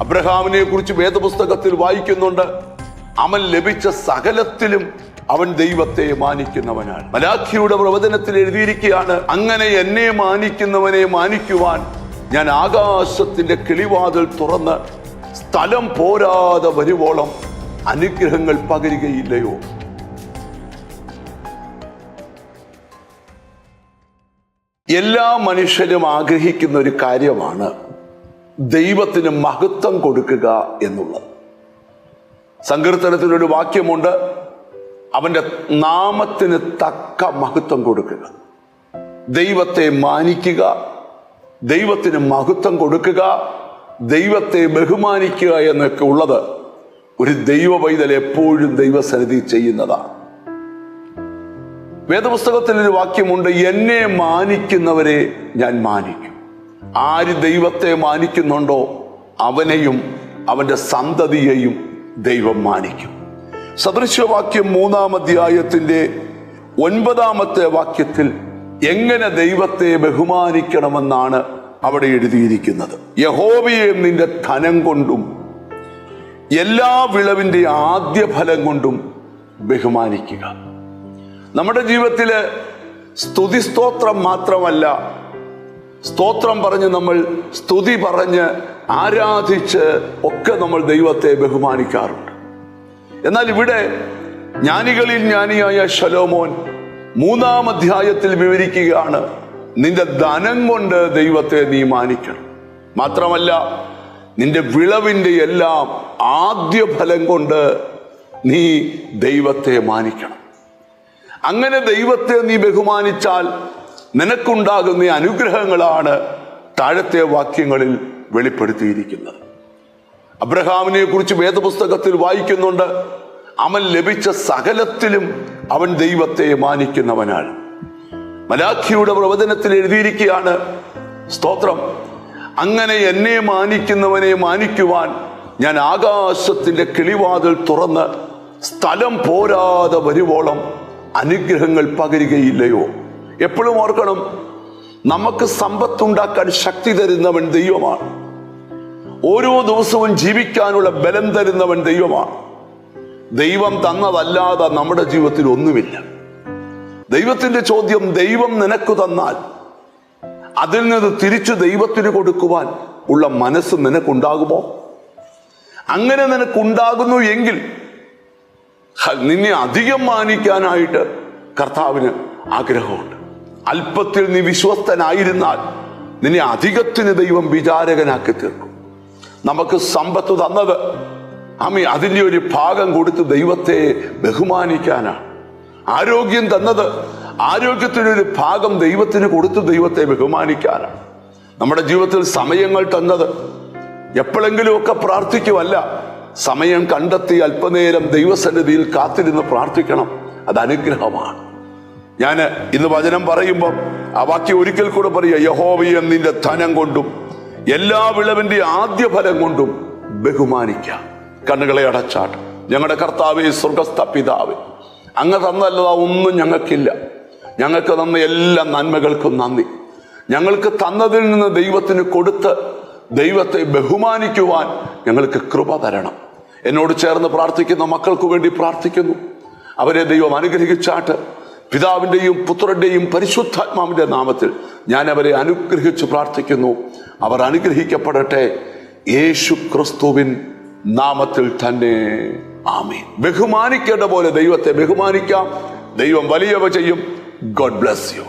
അബ്രഹാമിനെ കുറിച്ച് വേദപുസ്തകത്തിൽ വായിക്കുന്നുണ്ട്, അവൻ ലഭിച്ച സകലത്തിലും അവൻ ദൈവത്തെ മാനിക്കുന്നവനാണ്. മലാഖിയുടെ പ്രവചനത്തിൽ എഴുതിയിരിക്കുകയാണ്, അങ്ങനെ എന്നെ മാനിക്കുന്നവനെ മാനിക്കുവാൻ ഞാൻ ആകാശത്തിന്റെ കിളിവാതിൽ തുറന്ന് സ്ഥലം പോരാതെ വരുവോളം അനുഗ്രഹങ്ങൾ പകരുകയില്ലയോ. എല്ലാ മനുഷ്യരും ആഗ്രഹിക്കുന്ന ഒരു കാര്യമാണ് ദൈവത്തിന് മഹത്വം കൊടുക്കുക എന്നുള്ളത്. സങ്കീർത്തനത്തിലൊരു വാക്യമുണ്ട്, അവന്റെ നാമത്തിന് തക്ക മഹത്വം കൊടുക്കുക. ദൈവത്തെ മാനിക്കുക, ദൈവത്തിന് മഹത്വം കൊടുക്കുക, ദൈവത്തെ ബഹുമാനിക്കുക എന്നൊക്കെ ഉള്ളത് ഒരു ദൈവ പൈതൽ എപ്പോഴും ദൈവസന്നിധി ചെയ്യുന്നതാണ്. വേദപുസ്തകത്തിൽ ഒരു വാക്യമുണ്ട്, എന്നെ മാനിക്കുന്നവരെ ഞാൻ മാനിക്കും. ആര് ദൈവത്തെ മാനിക്കുന്നുണ്ടോ അവനെയും അവന്റെ സന്തതിയെയും ദൈവം മാനിക്കും. സദൃശവാക്യം 3-ാം അധ്യായത്തിന്റെ 9-ാമത്തെ വാക്യത്തിൽ എങ്ങനെ ദൈവത്തെ ബഹുമാനിക്കണമെന്നാണ് അവിടെ എഴുതിയിരിക്കുന്നത്. യഹോവയെ നിന്റെ ധനം കൊണ്ടും എല്ലാ വിളവിന്റെ ആദ്യ ഫലം കൊണ്ടും ബഹുമാനിക്കുക. നമ്മുടെ ജീവിതത്തില് സ്തുതി സ്തോത്രം മാത്രമല്ല, സ്തോത്രം പറഞ്ഞ് നമ്മൾ സ്തുതി പറഞ്ഞ് ആരാധിച്ച് ഒക്കെ നമ്മൾ ദൈവത്തെ ബഹുമാനിക്കാറുണ്ട്. എന്നാൽ ഇവിടെ ജ്ഞാനികളിൽ ജ്ഞാനിയായ ശലോമോൻ 3-ാം അധ്യായത്തിൽ വിവരിക്കുകയാണ്, നിന്റെ ധനം കൊണ്ട് ദൈവത്തെ നീ മാനിക്കണം. മാത്രമല്ല നിന്റെ വിളവിന്റെ എല്ലാം ആദ്യ ഫലം കൊണ്ട് നീ ദൈവത്തെ മാനിക്കണം. അങ്ങനെ ദൈവത്തെ നീ ബഹുമാനിച്ചാൽ നിനക്കുണ്ടാകുന്ന അനുഗ്രഹങ്ങളാണ് താഴത്തെ വാക്യങ്ങളിൽ വെളിപ്പെടുത്തിയിരിക്കുന്നത്. അബ്രഹാമിനെ കുറിച്ച് വേദപുസ്തകത്തിൽ വായിക്കുന്നുണ്ട്, അവൻ ലഭിച്ച സകലത്തിലും അവൻ ദൈവത്തെ മാനിക്കുന്നവനാണ്. മലാഖിയുടെ പ്രവചനത്തിൽ എഴുതിയിരിക്കുകയാണ്, സ്തോത്രം, അങ്ങനെ എന്നെ മാനിക്കുന്നവനെ മാനിക്കുവാൻ ഞാൻ ആകാശത്തിന്റെ കിളിവാതിൽ തുറന്ന് സ്ഥലം പോരാതെ വരുവോളം അനുഗ്രഹങ്ങൾ പകരുകയില്ലയോ. എപ്പോഴും ഓർക്കണം, നമുക്ക് സമ്പത്തുണ്ടാക്കാൻ ശക്തി തരുന്നവൻ ദൈവമാണ്. ഓരോ ദിവസവും ജീവിക്കാനുള്ള ബലം തരുന്നവൻ ദൈവമാണ്. ദൈവം തന്നതല്ലാതെ നമ്മുടെ ജീവിതത്തിൽ ഒന്നുമില്ല. ദൈവത്തിന്റെ ചോദ്യം, ദൈവം നിനക്ക് തന്നാൽ അതിൽ നിന്ന് തിരിച്ചു ദൈവത്തിന് കൊടുക്കുവാൻ ഉള്ള മനസ്സ് നിനക്കുണ്ടാകുമോ? അങ്ങനെ നിനക്കുണ്ടാകുന്നു എങ്കിൽ നിന്നെ അധികം മാനിക്കാനായിട്ട് കർത്താവിന് ആഗ്രഹമുണ്ട്. അല്പത്തിൽ നീ വിശ്വസ്തനായിരുന്നാൽ നിന്നെ അധികത്തിന് ദൈവം വിചാരകനാക്കി തീർക്കും. നമുക്ക് സമ്പത്ത് തന്നത് അതിൻ്റെ ഒരു ഭാഗം കൊടുത്ത് ദൈവത്തെ ബഹുമാനിക്കാനാണ്. ആരോഗ്യം തന്നത് ആരോഗ്യത്തിനൊരു ഭാഗം ദൈവത്തിന് കൊടുത്ത് ദൈവത്തെ ബഹുമാനിക്കാനാണ്. നമ്മുടെ ജീവിതത്തിൽ സമയങ്ങൾ തന്നത് എപ്പോഴെങ്കിലുമൊക്കെ പ്രാർത്ഥിക്കുമല്ല, സമയം കണ്ടെത്തി അല്പനേരം ദൈവസന്നിധിയിൽ കാത്തിരുന്ന് പ്രാർത്ഥിക്കണം. അത് അനുഗ്രഹമാണ്. ഞാൻ ഇന്ന് വചനം പറയുമ്പോൾ ആ വാക്യം ഒരിക്കൽ കൂടെ പറയുക, യഹോവയെ നിന്റെ ധനം കൊണ്ടും എല്ലാ വിളവിന്റെ ആദ്യ ഫലം കൊണ്ടും ബഹുമാനിക്കാം. കണ്ണുകളെ അടച്ചാട്ട്, ഞങ്ങളുടെ കർത്താവേ, സ്വർഗസ്ഥ പിതാവേ, അങ്ങ് തന്നല്ലതാ ഒന്നും ഞങ്ങൾക്കില്ല. ഞങ്ങൾക്ക് തന്ന എല്ലാ നന്മകൾക്കും നന്ദി. ഞങ്ങൾക്ക് തന്നതിൽ നിന്ന് ദൈവത്തിന് കൊടുത്ത് ദൈവത്തെ ബഹുമാനിക്കുവാൻ ഞങ്ങൾക്ക് കൃപ തരണം. എന്നോട് ചേർന്ന് പ്രാർത്ഥിക്കുന്ന മക്കൾക്ക് വേണ്ടി പ്രാർത്ഥിക്കുന്നു. അവരെ ദൈവം അനുഗ്രഹിച്ചാട്ട്, പിതാവിൻ്റെയും പുത്രന്റെയും പരിശുദ്ധാത്മാവിന്റെ നാമത്തിൽ ഞാൻ അവരെ അനുഗ്രഹിച്ച് പ്രാർത്ഥിക്കുന്നു. അവർ അനുഗ്രഹിക്കപ്പെടട്ടെ, യേശു ക്രിസ്തുവിൻ നാമത്തിൽ തന്നെ, ആമേൻ. ബഹുമാനിക്കേണ്ട പോലെ ദൈവത്തെ ബഹുമാനിക്കാം. ദൈവം വലിയവ ചെയ്യും. God bless you.